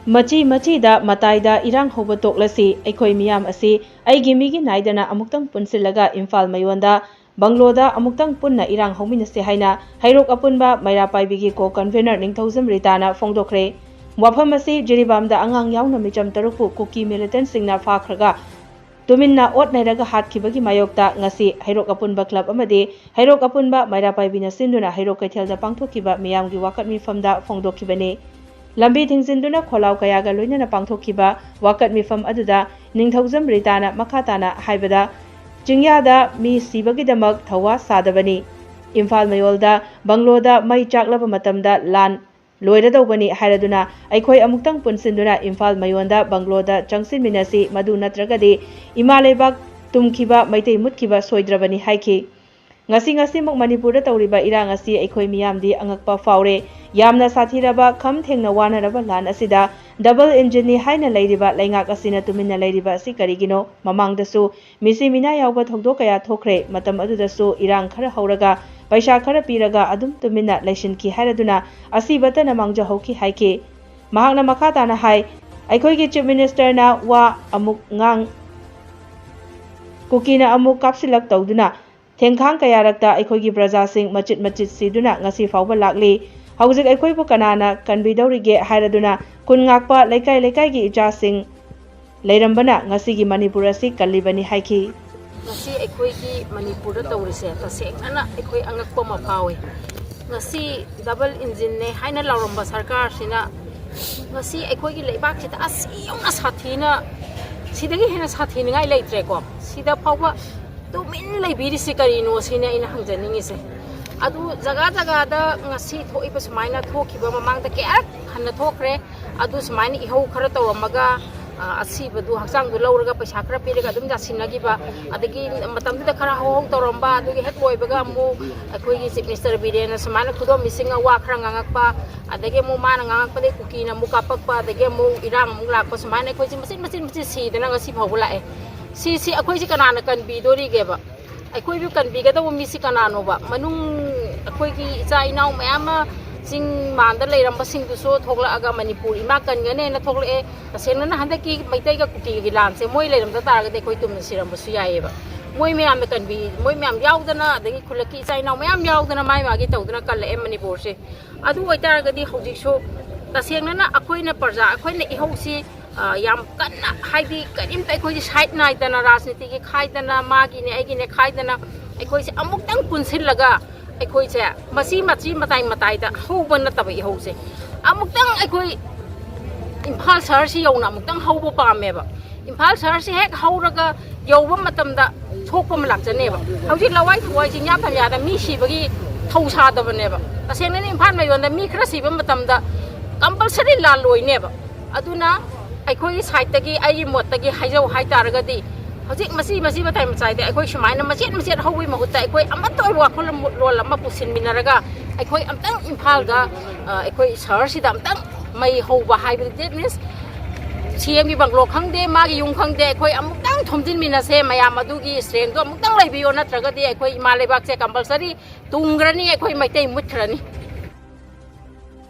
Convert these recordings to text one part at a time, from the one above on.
Machi Machida Mataida Erang Houba Toklasi Aikoi Miyam Asi Aigi Migi Naidana Amutang Punsilaga Imphal Mayonda Bungalow Amutang Punna Erang Hominase Haina Hairok Apunba Mairapai Bigi Ko Convener Ningthousam Ritana Fongdokre Wafam Asi Jiribamda Angang Yauna Micham Tarupu Kuki Militant Singna Fakraga Tuminna Ot Nairaga Hatkibagi Mayokta Ngasi Hairok Apunba Club Amade Hairok Apunba Mairapai Bina Sinduna Hairok Kaitelda Pangtokiba Miyamgi Wakat Mifamda Fongdokibane Lambi Thingzinduna Kholau Kayaga Loinana Pangthokiba Wakat Mifam Aduda Ningthousam Ritana Makhatana Haibada Jingyada Mi Sibagidamak Thawa Sadabani Imphal Mayolda Banglowda Mai Chaklaba Matamda Laan Loiradoubani Hairaduna Aikoi Amutang Punsinduna Imphal Mayonda Banglowda Changsin Minasi Madu Natragadi Imalebak Tumkiba Maitei Mutkiba Soidrabani Haiki Ngasi Mok Manipurda Tauriba Erang Asi Aikoi Miyamdi Angakpa Faure Yamna Sathiraba Kham Thengna Wanaraba Laan Asida Double Engine Haina Lairiba Laingak Asina Tumina Lairiba Si Karigino Mamangdasu Misi Mina Yauba Thogdo Kaya Thokre Matam Adudasu Erang Khara Hauraga Paisa Khara Piraga Adum Tumina Laishinki Hairaduna Asibata Namangja Hoki Haiki Mahakna Makhatana Hai Aikoi Chief Minister na Wa Amuk Ngang Kukina Amuk Kapsilak Tauduna Thengkhang Kayarakta Aikoi Praja Singh Machit Siduna Ngasi Fauba Lakli Hauzik Aikoi bu kanana kanbidorige hairaduna kun ngakpa lekai gi ija sing leirambana ngasi gi Manipur asi kalibani haiki ngasi aikoi gi Manipur da tawrise tasek ana aikoi angakpa ma pawe ngasi double engine ne haina lauramba sarkar sina ngasi aikoi gi leibak sita asiyong asathina sidagi hena sathina ngai leitre ko sida pawba to min leibiri sikarino sina ina hangjaningi se adu jaga da ngasi thoiba sumaina thokiba mamangda ke hanna thokre adu sumaina ihau khara tawamaga asibadu haksang du lauraga paisa khara piraga adum jasinagiba adagi matamda khara hau tawramba adugi hek loibaga mu akoi gi chief minister birena sumaina khudom misinga wa khara ngangakpa adagi mu mana ngangakpa de kukina mu kapakpa adagi mu Erang mu lakpa sumaina akoi ji masin sidana ngasi phawulae si akoi ji kanana kan bidori geba aikoi bi kan biga da mi si kanano ba manung akoi ki cha inau mayama sing manda leiramba sing du so thokla aga Manipur ima kan gane na thokla e tasena na handa ki maitai ga kuki gi lan se moi leiram da tar ga de koi tum siram ba su yae ba moi me am kan bi moi me am yaudana de khulaki cha inau mayam yaudana mai ma gi tawdana kal e Manipur se adu wai tar ga di hojik so tasena na akoi na parja akoi na ihau si yam kanna haidi karim tai khoi side nai dana rajniti ki khaidana magi ne aigi ne khaidana aikoi se amuk tang punsil laga aikoi se masi matai da Houba na tabai hose amuk tang aikoi Imphal sar si yona amuk tang Houba pame ba Imphal sar si hek hauraga yoba matamda thokpa malak jane ba hauji lawai thuai ji nya thamya da mi si bagi thausa da bane ba tasena ni Imphal Mayonda mi khra si ba matamda compulsory la loi ne ba aduna aikoi side tagi ai mot tagi haijau hai taragadi hojik masi matai macai de aikoi sumaina machet hawi mahutta aikoi amatoi wa khol lol ama pusin minaraga aikoi amtang Imphal ga aikoi sar si dam tang mai Houba hai that means CM gi Bungalow khangde magi yung khangde aikoi amtang thomjin minase mayam adugi strength do amtang leibiyo natragadi aikoi imalebak se compulsory tungrani aikoi maitai muthrani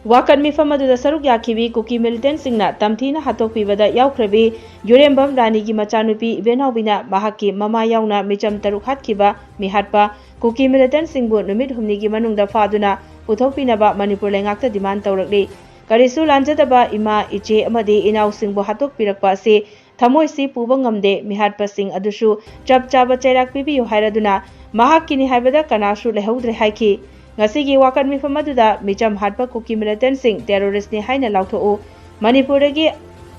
Wakat Mifam Aduda Saruk Yakibi Kuki Militant Singna Tamthina Hatokpibada Yaukrebi Yurembam Rani gi Machanupi Benhaubina Mahaki Mama Yauna Micham Taruk Hatkiba Mihatpa Kuki Militant Singbu Numit Humni gi Manungda Faduna Puthokpinaba Manipur Lengakta demand tawrakli Karisu Lanjadaba Ima Iche Amadi Inau Singbu Hatokpirakpa se Thamoi si puba ngamde Mihatpa Sing Adushu Chap Chaba Chairak Pibiyu Hairaduna Mahakini Haibada Kanashu Lehaudre Haiki Ngasigi Wakat Mifam Aduda Micham Hatpa Kuki Militant Sing terrorist ni haina lautho'u Manipuragi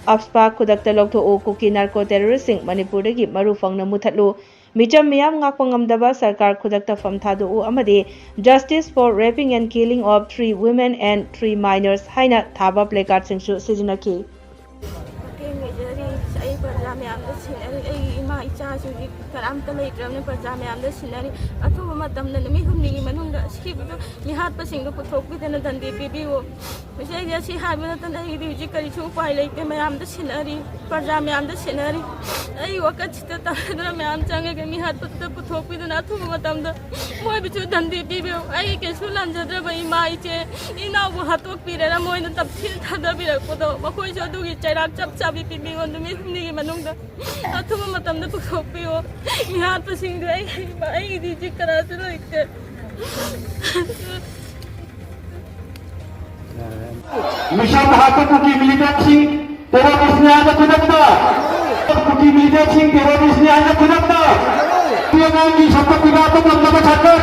Apspa Kudakta lautho'u Kuki narco terrorist sing Manipuragi maru fangna muthatlu Micham miyam ngakpa ngamdaba sarkar Kudakta famthadu'u amadi Justice for raping and killing of 3 women and 3 minors haina thaba placard singsu sizinaki Karam talay drum ne parja me amda sinari athu matam na mi humni manung ꯃꯇꯝꯗ ꯁꯤꯕꯗꯣ ꯃꯤꯍꯥꯠꯄꯁꯤꯡꯗꯣ ꯄꯨꯊꯣꯛꯄꯤꯗꯅ ꯗꯟꯗꯤ ꯄꯤꯕꯤꯌꯨ ꯉꯁꯥꯏꯒꯤ ꯑꯁꯤ ꯍꯥꯏꯕ ꯅꯠꯇꯅ ꯑꯩꯒꯤꯗꯤ ꯍꯧꯖꯤꯛ ꯀꯔꯤꯁꯨ ꯎꯄꯥꯏ ꯂꯩꯇꯦ ꯃꯌꯥꯝꯗ ꯁꯤꯟꯅꯔꯤ ꯄ꯭ꯔꯖꯥ ꯃꯌꯥꯝꯗ ꯁꯤꯟꯅꯔꯤ ꯑꯩ ꯋꯥꯀꯠꯁꯤꯗ ꯇꯥꯗꯅ ꯃꯌꯥꯝ ꯆꯪꯉꯒ ꯃꯤꯍꯥꯠꯄꯗꯨꯗ ꯄꯨꯊꯣꯛꯄꯤꯗꯅ ꯑꯊꯨꯕ ꯃꯇꯝꯗ ꯃꯣꯏꯕꯨꯁꯨ ꯗꯟꯗꯤ ꯄꯤꯕꯤꯌꯨ ꯑꯩ ꯀꯩꯁꯨ ꯂꯥꯟꯖꯗ꯭ꯔꯕ ꯏꯃꯥ ꯏꯆꯦ ꯏꯅꯥꯎꯕꯨ ꯍꯥꯠꯇꯣꯛꯄꯤꯔꯦꯅ ꯃꯣꯏꯅ ꯇꯞꯊꯤꯅ ꯊꯥꯗꯕꯤꯔꯛꯄꯗꯣ ꯃꯈꯣꯏꯁꯨ ꯑꯗꯨꯒꯤ ꯆꯩꯔꯥꯛ ꯆꯞ ꯆꯥꯕꯤ ꯄꯤꯕꯤꯌꯨ ꯅꯨꯃꯤꯠ ꯍꯨꯝꯅꯤꯒꯤ ꯃꯅꯨꯡꯗ ꯑꯊꯨꯕ ꯃꯇꯝꯗ ꯄꯨꯊꯣꯛꯄꯤꯌꯨ ꯃꯤꯍꯥꯠꯄꯁꯤꯡꯗꯨ ꯑꯩꯒꯤꯗꯤ ꯍꯧꯖꯤꯛ ꯀꯅꯥꯁꯨ ꯂꯩꯇꯦ मिशन हाथों कुकी मिलिटेंट सिंह टेररिस्ट ने आज खुदकता कुकी मिलिटेंट सिंह टेररिस्ट ने आज खुदकता ये नाम की सबको पिता तो मतलब सरकार